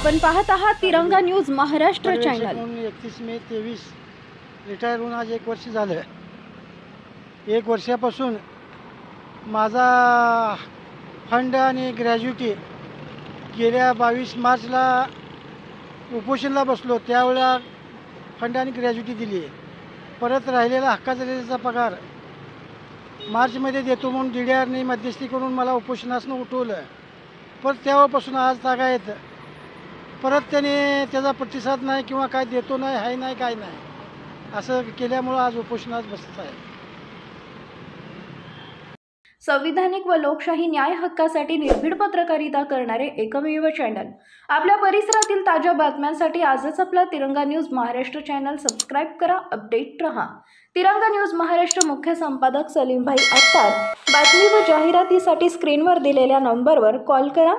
आपण पाहत आहात तिरंगा न्यूज महाराष्ट्र चॅनल। 31 मे 23 रिटायर होऊन आज 1 वर्ष झालं। 1 वर्षापासून माझा फंड आणि ग्रॅज्युटी गेल्या 22 मार्चला उपोषणला बसलो, त्यावेळेला फंड आणि ग्रॅज्युटी दिली। परत राहिलेला हक्काचा पगार मार्चमध्ये देतो म्हणून DDRने मध्यस्थी करून मला उपोषणासनं उठवलं। परत तेव्हापासून आज तागायत परत त्याने त्याचा प्रतिसाद नाही किंवा काय देतो नाही, आहे नाही, काय नाही, असं केल्यामुळं आज उपोषणास बसत आहे। संविधानिक व लोकशाही न्याय हक्कासाठी निर्भीड पत्रकारिता करणारे एकमेव चॅनल। आपल्या परिसरातील ताज्या बातम्यांसाठी आजच आपला तिरंगा न्यूज महाराष्ट्र चॅनल सबस्क्राइब करा, अपडेट रहा। तिरंगा न्यूज महाराष्ट्र मुख्य संपादक सलीमभाई अत्तार। बातमी व जाहिरातीसाठी स्क्रीनवर दिलेल्या नंबरवर कॉल करा।